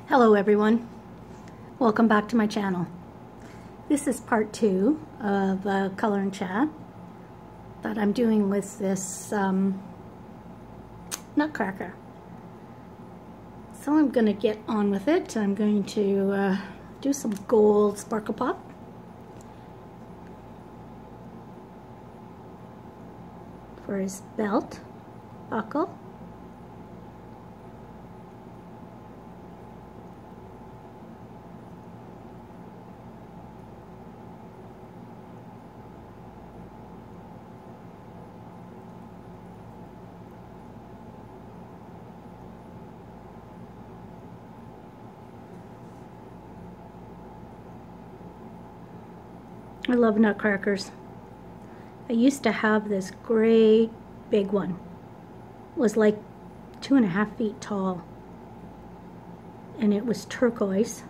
Hello everyone, welcome back to my channel. This is part 2 of Color and Chat that I'm doing with this Nutcracker. So I'm going to get on with it. I'm going to do some gold sparkle pop. For his belt buckle. I love nutcrackers. I used to have this great big one. It was like 2.5 feet tall. And it was turquoise.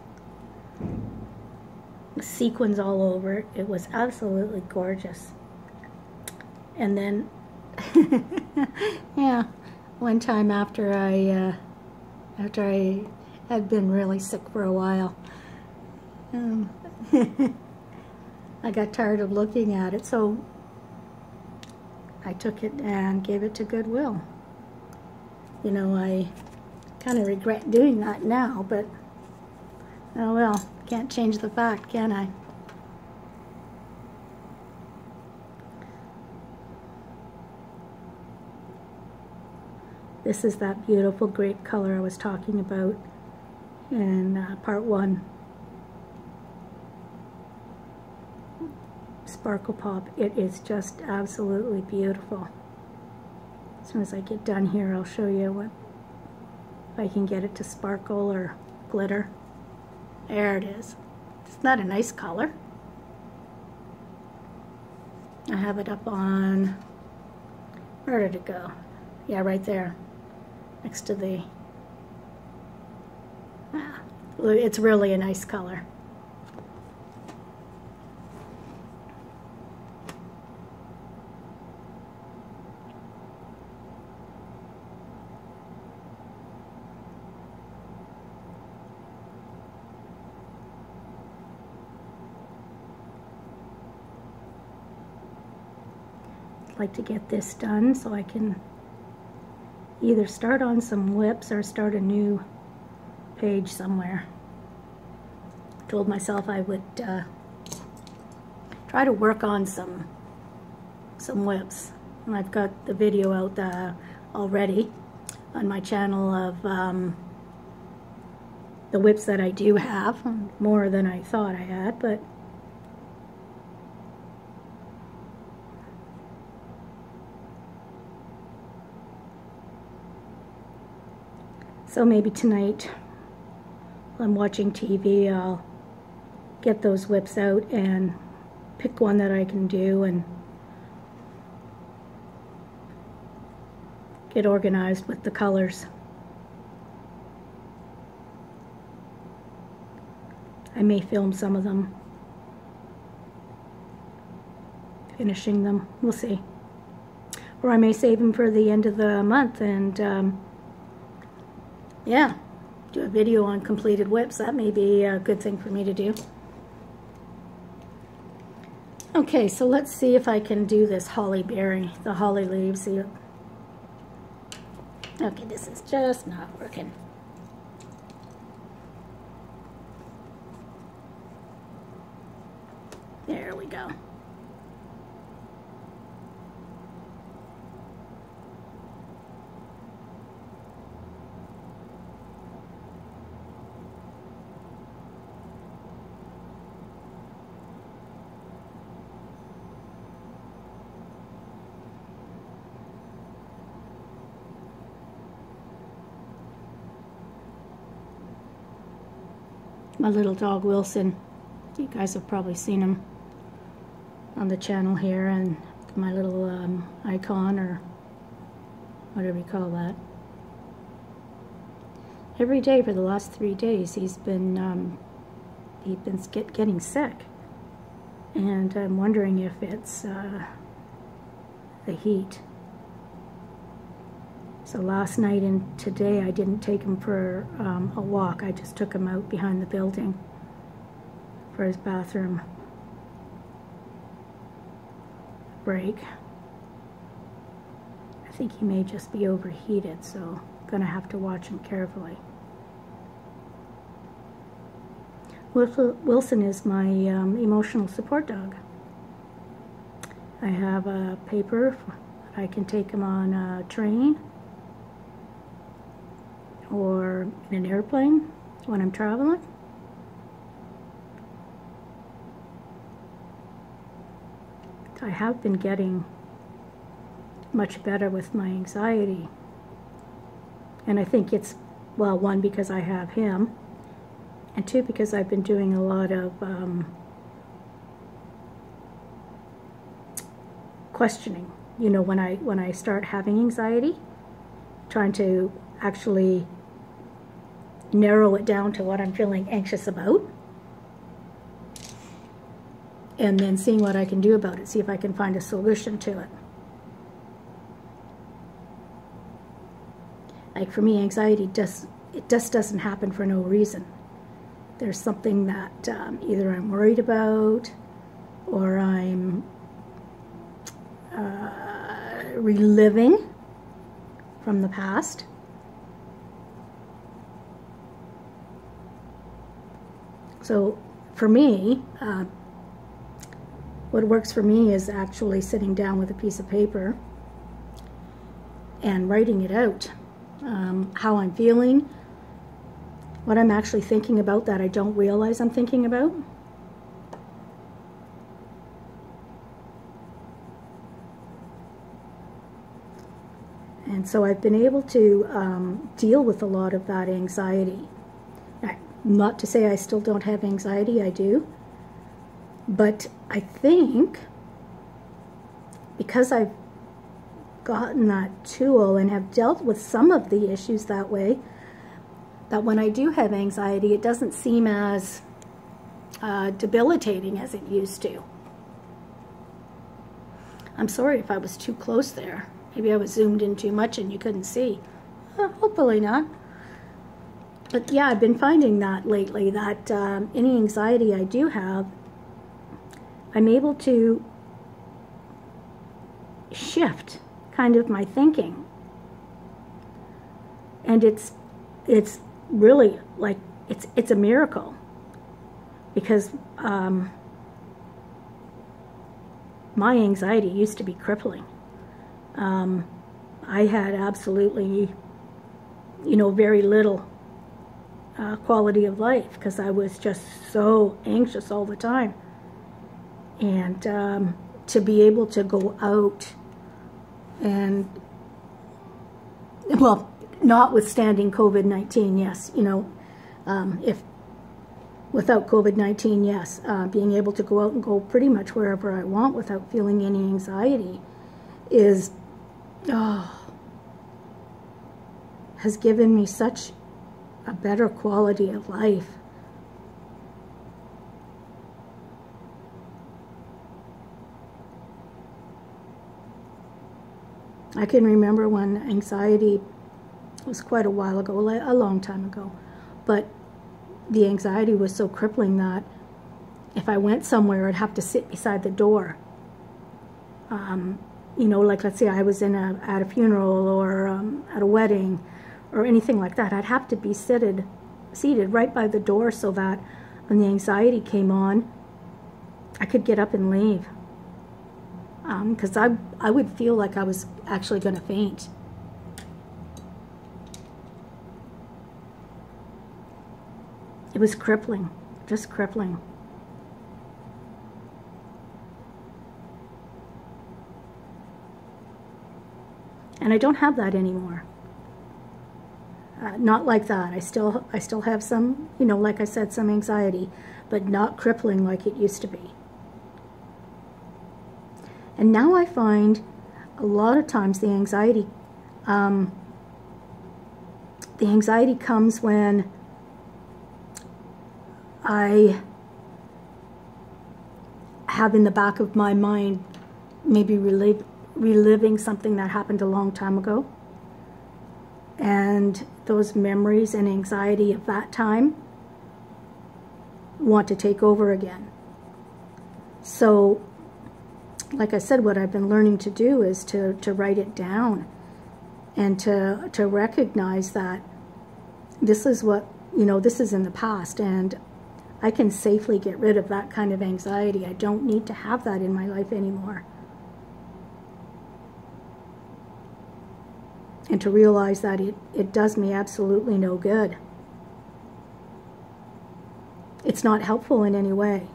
Sequins all over it. It was absolutely gorgeous. And then, yeah, one time after I had been really sick for a while, I got tired of looking at it, so I took it and gave it to Goodwill. You know, I kind of regret doing that now, but oh well, can't change the fact, can I? This is that beautiful grape color I was talking about in part 1. Sparkle pop. It is just absolutely beautiful. As soon as I get done here, I'll show you what, if I can get it to sparkle or glitter. There it is. Isn't that a nice color? I have it up on, where did it go? Yeah, right there, next to the, it's really a nice color. Like to get this done so I can either start on some whips or start a new page somewhere. I told myself I would try to work on some whips, and I've got the video out already on my channel of the whips that I do have, more than I thought I had, but so maybe tonight, while I'm watching TV, I'll get those whips out and pick one that I can do and get organized with the colors. I may film some of them, finishing them, we'll see. Or I may save them for the end of the month and yeah, do a video on completed whips. That may be a good thing for me to do. Okay, so let's see if I can do this holly berry, the holly leaves here. Okay, this is just not working. There we go. My little dog Wilson, you guys have probably seen him on the channel here, and my little icon, or whatever you call that. Every day for the last 3 days he's been getting sick, and I'm wondering if it's the heat. So last night and today I didn't take him for a walk. I just took him out behind the building for his bathroom break. I think he may just be overheated, so I'm going to have to watch him carefully. Wilson is my emotional support dog. I have a paper that I can take him on a train or in an airplane when I'm traveling. I have been getting much better with my anxiety. And I think it's, well, one, because I have him, and two, because I've been doing a lot of questioning. You know, when I start having anxiety, trying to actually narrow it down to what I'm feeling anxious about, and then seeing what I can do about it, see if I can find a solution to it. Like for me, anxiety just doesn't happen for no reason. There's something that either I'm worried about, or I'm reliving from the past. So for me, what works for me is actually sitting down with a piece of paper and writing it out. How I'm feeling, what I'm actually thinking about that I don't realize I'm thinking about. And so I've been able to deal with a lot of that anxiety. Not to say I still don't have anxiety, I do. But I think because I've gotten that tool and have dealt with some of the issues that way, that when I do have anxiety, it doesn't seem as debilitating as it used to. I'm sorry if I was too close there. Maybe I was zoomed in too much and you couldn't see. Hopefully not. But yeah, I've been finding that lately, that any anxiety I do have, I'm able to shift kind of my thinking. And it's really like, it's a miracle. Because my anxiety used to be crippling. I had absolutely, very little quality of life because I was just so anxious all the time. And to be able to go out and, well, notwithstanding COVID-19, yes, if without COVID-19, yes, being able to go out and go pretty much wherever I want without feeling any anxiety is, has given me such a better quality of life. I can remember when anxiety was quite a while ago, a long time ago, but the anxiety was so crippling that if I went somewhere, I'd have to sit beside the door. Like let's say I was at a funeral or at a wedding or anything like that, I'd have to be seated right by the door so that when the anxiety came on, I could get up and leave. Because I would feel like I was actually going to faint. It was crippling, just crippling. And I don't have that anymore. Not like that. I still have some, like I said, some anxiety, but not crippling like it used to be. And now I find a lot of times the anxiety comes when I have in the back of my mind maybe reliving something that happened a long time ago. and those memories and anxiety of that time want to take over again. So, like I said, what I've been learning to do is to write it down and to recognize that this is what, this is in the past, and I can safely get rid of that kind of anxiety. I don't need to have that in my life anymore. And to realize that it does me absolutely no good. It's not helpful in any way.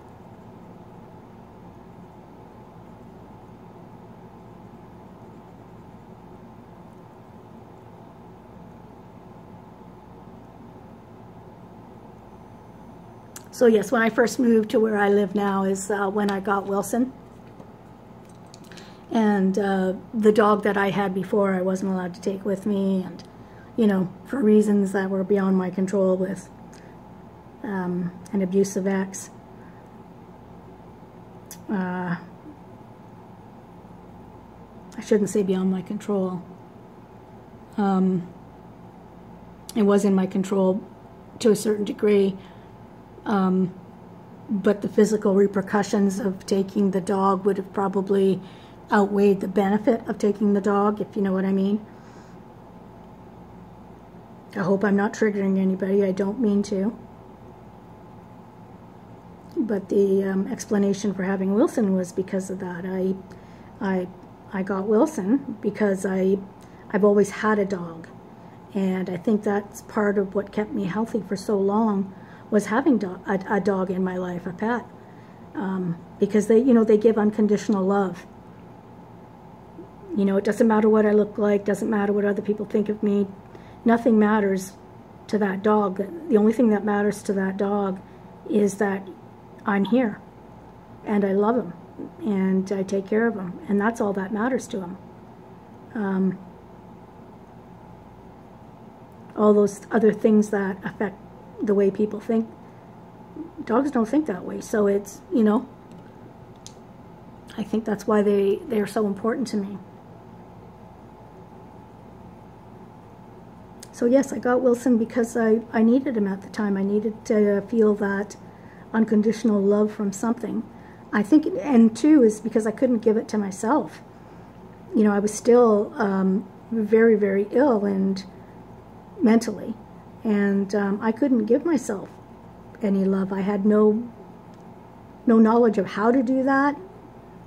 So yes, when I first moved to where I live now is when I got Wilson. And the dog that I had before I wasn't allowed to take with me, and, for reasons that were beyond my control with an abusive ex. I shouldn't say beyond my control. It was in my control to a certain degree. But the physical repercussions of taking the dog would have probably outweighed the benefit of taking the dog, if you know what I mean. I hope I'm not triggering anybody. I don't mean to. But the explanation for having Wilson was because of that. I got Wilson because I've always had a dog. And I think that's part of what kept me healthy for so long, was having a dog in my life, a pet, because they give unconditional love. It doesn't matter what I look like, doesn't matter what other people think of me. Nothing matters to that dog. The only thing that matters to that dog is that I'm here, and I love him, and I take care of him, and that's all that matters to him. All those other things that affect the way people think, dogs don't think that way. So it's, I think that's why they're so important to me. So yes, I got Wilson because I needed him at the time. I needed to feel that unconditional love from something. I think, and two, is because I couldn't give it to myself. I was still very, very ill and mentally. And I couldn't give myself any love. I had no knowledge of how to do that,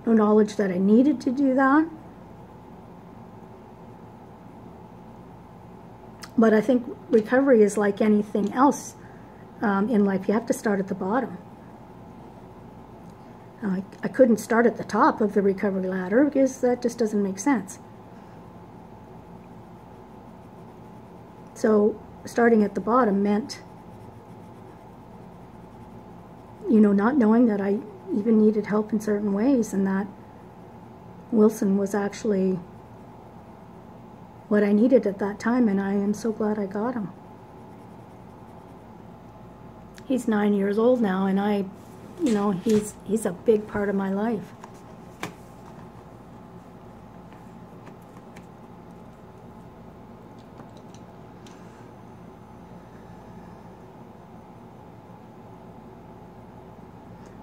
no knowledge that I needed to do that. But I think recovery is like anything else in life. You have to start at the bottom. I couldn't start at the top of the recovery ladder because that just doesn't make sense. So starting at the bottom meant, not knowing that I even needed help in certain ways, and that Wilson was actually what I needed at that time, and I am so glad I got him. He's 9 years old now, and he's a big part of my life.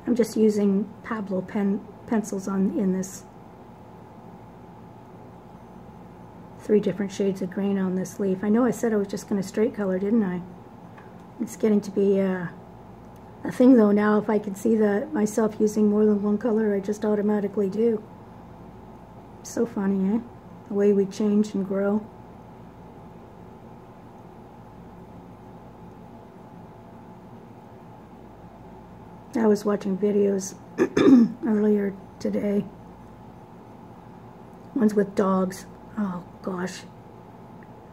I'm just using Pablo pencils in this 3 different shades of green on this leaf. I know I said I was just going to straight color, didn't I? It's getting to be a thing though now. If I can see myself using more than one color, I just automatically do. So funny, eh? The way we change and grow. I was watching videos earlier today. One's with dogs. Oh gosh,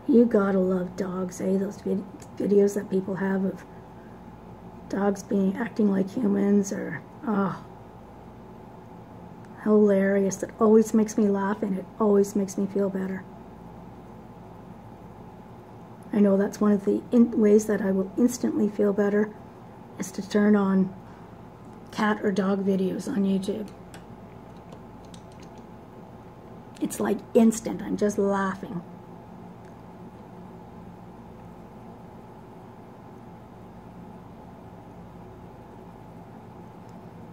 you gotta love dogs, eh? Those videos that people have of dogs acting like humans, or hilarious. It always makes me laugh, and it always makes me feel better. I know that's one of the ways that I will instantly feel better, is to turn on cat or dog videos on YouTube. It's like instant. I'm just laughing.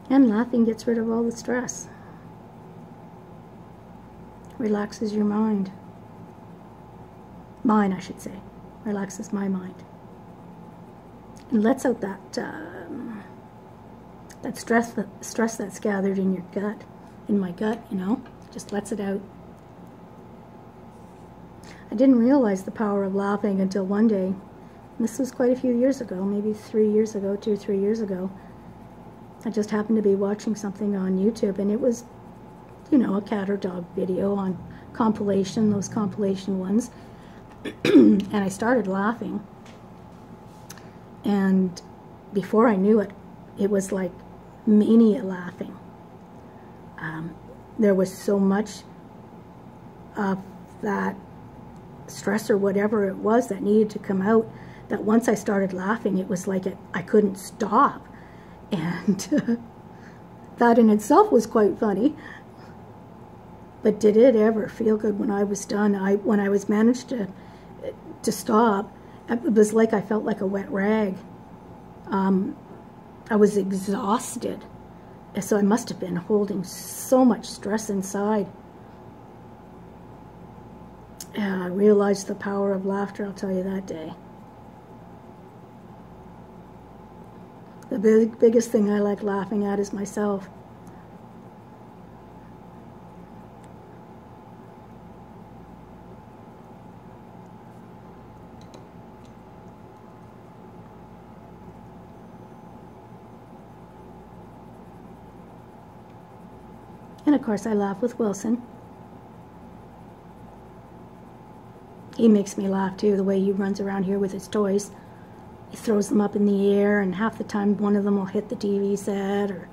And laughing gets rid of all the stress. Relaxes your mind. Mine, I should say. Relaxes my mind. And lets out that stress that's gathered in your gut, in my gut, you know, just lets it out. I didn't realize the power of laughing until one day. This was quite a few years ago, maybe 3 years ago, 2 or 3 years ago. I just happened to be watching something on YouTube, and it was, you know, a cat or dog video on compilation, those compilation ones. And I started laughing. And before I knew it, it was like mania laughing. There was so much of that stress or whatever it was that needed to come out that once I started laughing, it was like I couldn't stop. And that in itself was quite funny. But did it ever feel good when I was done? When I was managed to stop, it was like I felt like a wet rag. I was exhausted. So I must have been holding so much stress inside. Yeah, I realized the power of laughter, I'll tell you that day. The biggest thing I like laughing at is myself. And of course I laugh with Wilson. He makes me laugh too, the way he runs around here with his toys. He throws them up in the air, and half the time one of them will hit the TV set or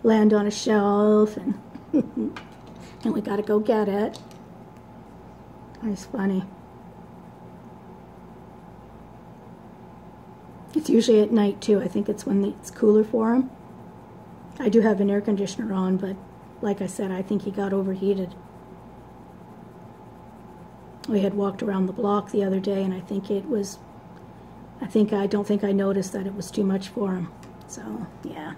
land on a shelf, and and we gotta go get it. It's funny. It's usually at night too. I think it's when it's cooler for him. I do have an air conditioner on, but like I said, I think he got overheated. We had walked around the block the other day, and I don't think I noticed that it was too much for him. So, yeah,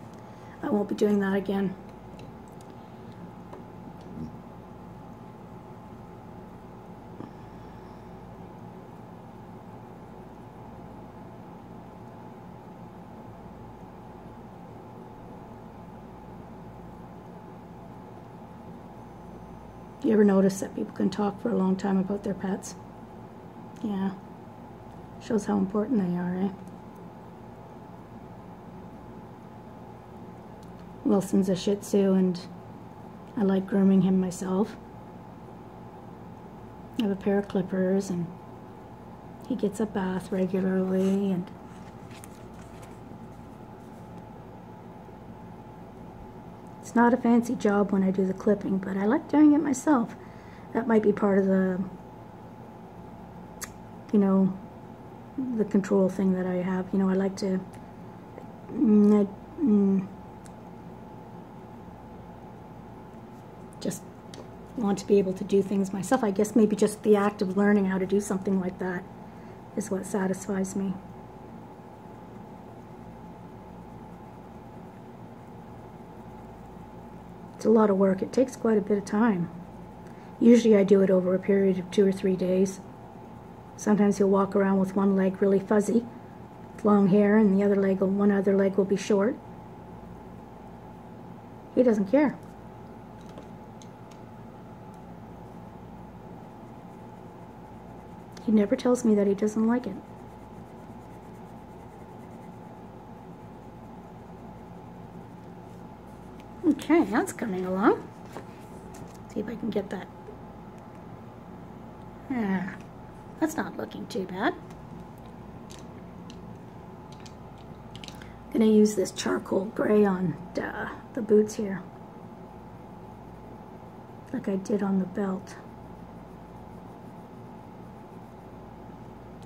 I won't be doing that again. You ever notice that people can talk for a long time about their pets? Yeah. Shows how important they are, eh? Wilson's a Shih Tzu, and I like grooming him myself. I have a pair of clippers, and he gets a bath regularly, and it's not a fancy job when I do the clipping, but I like doing it myself. That might be part of the, you know, the control thing that I have. You know, I like to just want to be able to do things myself. I guess maybe just the act of learning how to do something like that is what satisfies me. It's a lot of work. It takes quite a bit of time. Usually I do it over a period of 2 or 3 days. Sometimes he'll walk around with one leg really fuzzy, with long hair, and one other leg will be short. He doesn't care. He never tells me that he doesn't like it. Okay, that's coming along. See if I can get that. Yeah, that's not looking too bad. I'm going to use this charcoal gray on the boots here, like I did on the belt.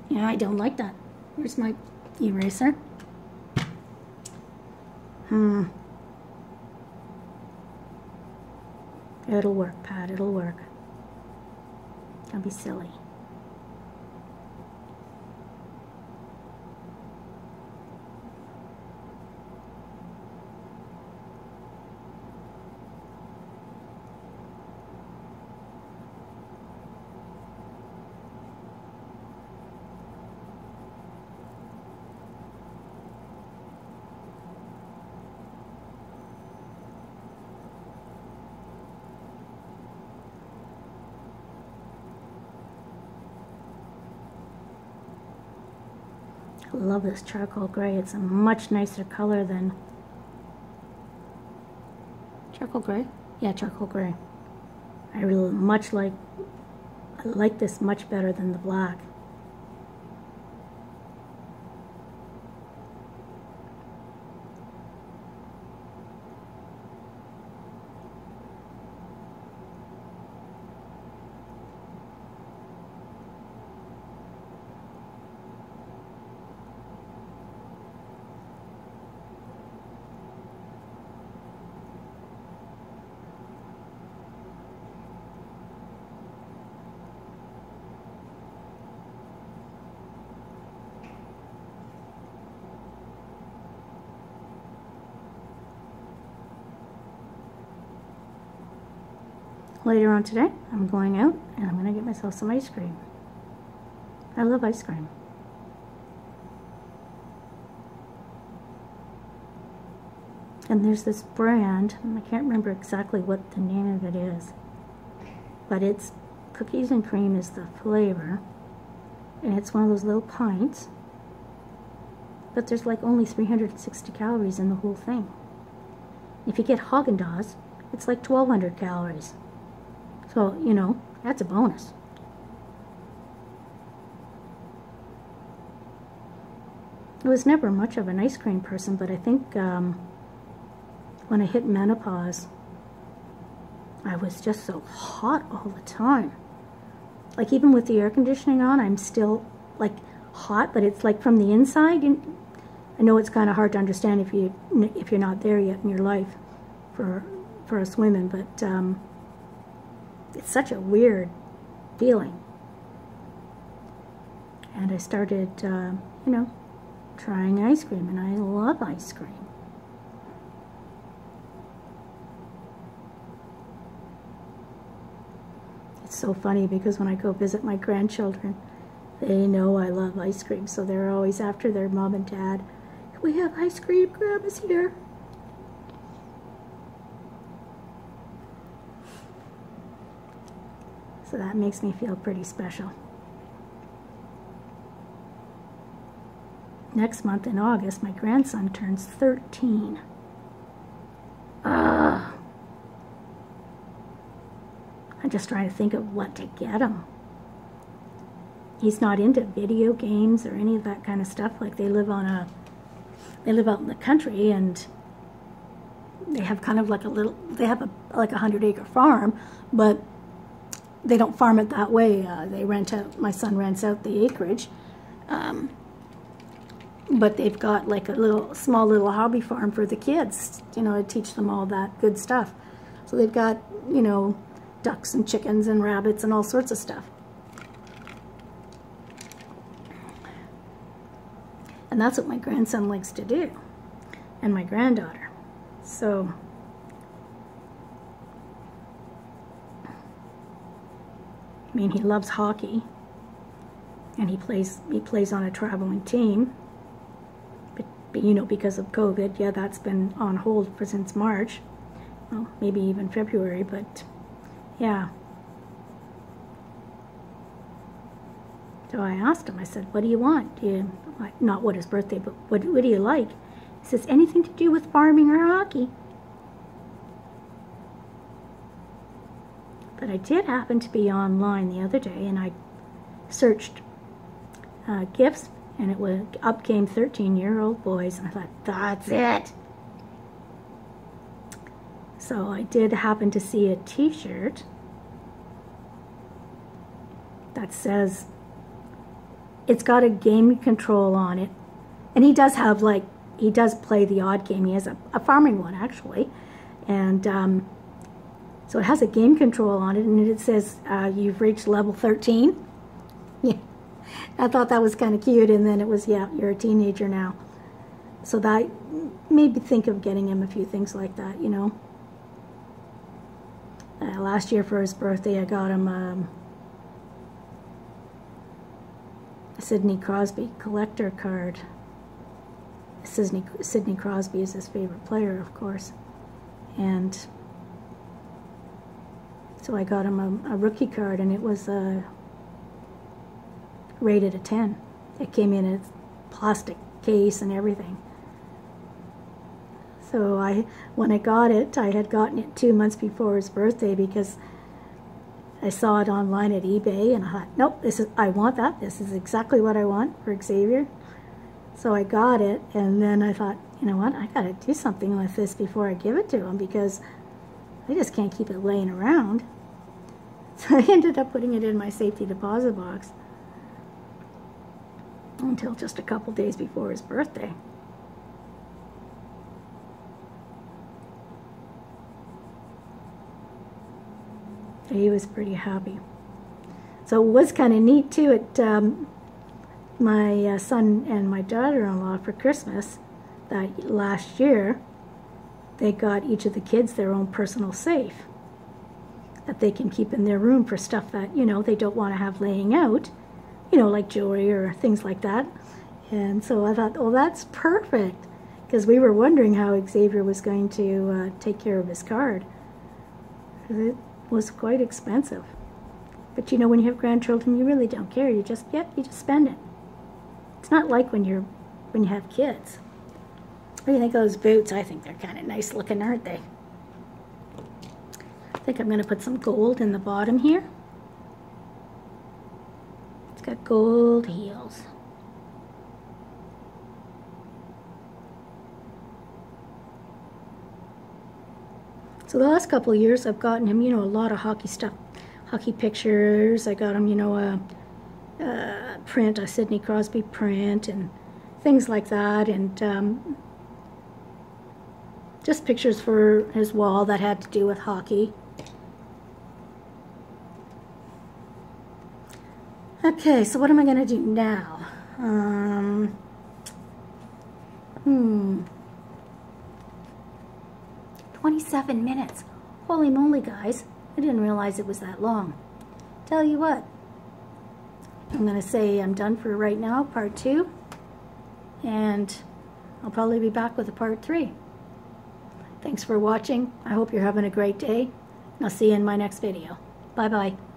Yeah, I don't like that. Where's my eraser? It'll work, Pat, it'll work. Don't be silly. I love this charcoal gray. It's a much nicer color than charcoal gray. Yeah, charcoal gray. I like this much better than the black. Later on today, I'm going out and I'm going to get myself some ice cream. I love ice cream. And there's this brand, I can't remember exactly what the name of it is, but it's cookies and cream is the flavor, and it's one of those little pints, but there's like only 360 calories in the whole thing. If you get Haagen-Dazs, it's like 1,200 calories. So, you know, that's a bonus. I was never much of an ice cream person, but I think when I hit menopause, I was just so hot all the time. Like even with the air conditioning on, I'm still like hot, but it's like from the inside. I know it's kind of hard to understand if you're not there yet in your life for us women, but it's such a weird feeling. And I started, you know, trying ice cream, and I love ice cream. It's so funny because when I go visit my grandchildren, they know I love ice cream, so they're always after their mom and dad. We have ice cream, Grandma's here. So that makes me feel pretty special. Next month in August, my grandson turns 13. I'm just trying to think of what to get him. He's not into video games or any of that kind of stuff. Like they live out in the country, and they have kind of like they have like a 100-acre farm, but they don't farm it that way. They rent out, my son rents out the acreage. But they've got like a small little hobby farm for the kids, you know, to teach them all that good stuff. So they've got, you know, ducks and chickens and rabbits and all sorts of stuff. And that's what my grandson likes to do, and my granddaughter. So I mean, he loves hockey, and he plays on a traveling team. But you know, because of COVID, yeah, that's been on hold since March. Well, maybe even February, but yeah. So I asked him, I said, what do you want? Not what his birthday, but what do you like? He says, anything to do with farming or hockey. But I did happen to be online the other day, and I searched gifts, and up came 13-year-old boys, and I thought, that's it. So I did happen to see a t-shirt that says, it's got a game control on it, and he does have, like, he does play the odd game. He has a farming one, actually, and so it has a game control on it, and it says, you've reached level 13. Yeah, I thought that was kind of cute, and then it was, yeah, you're a teenager now. So that made me think of getting him a few things like that, you know. Last year for his birthday, I got him a Sidney Crosby collector card. Sidney Crosby is his favorite player, of course. And so I got him a rookie card, and it was rated a 10. It came in at plastic case and everything. So when I got it, I had gotten it 2 months before his birthday because I saw it online at eBay, and I thought, nope, I want that. This is exactly what I want for Xavier. So I got it, and then I thought, you know what, I got to do something with this before I give it to him because I just can't keep it laying around. So I ended up putting it in my safety deposit box until just a couple days before his birthday. He was pretty happy. So it was kind of neat too. My son and my daughter-in-law for Christmas that last year, they got each of the kids their own personal safe that they can keep in their room for stuff that, you know, they don't want to have laying out, you know, like jewelry or things like that. And so I thought, oh, that's perfect, because we were wondering how Xavier was going to take care of his card. It was quite expensive. But you know, when you have grandchildren, you really don't care. You just spend it. It's not like when you have kids. What do you think of those boots? I think they're kind of nice looking, aren't they? I think I'm going to put some gold in the bottom here. It's got gold heels. So the last couple of years I've gotten him, you know, a lot of hockey stuff, hockey pictures. I got him, you know, a print, a Sidney Crosby print and things like that, and just pictures for his wall that had to do with hockey. Okay, so what am I going to do now? 27 minutes. Holy moly, guys. I didn't realize it was that long. Tell you what, I'm going to say I'm done for right now, part 2. And I'll probably be back with a part 3. Thanks for watching. I hope you're having a great day. I'll see you in my next video. Bye-bye.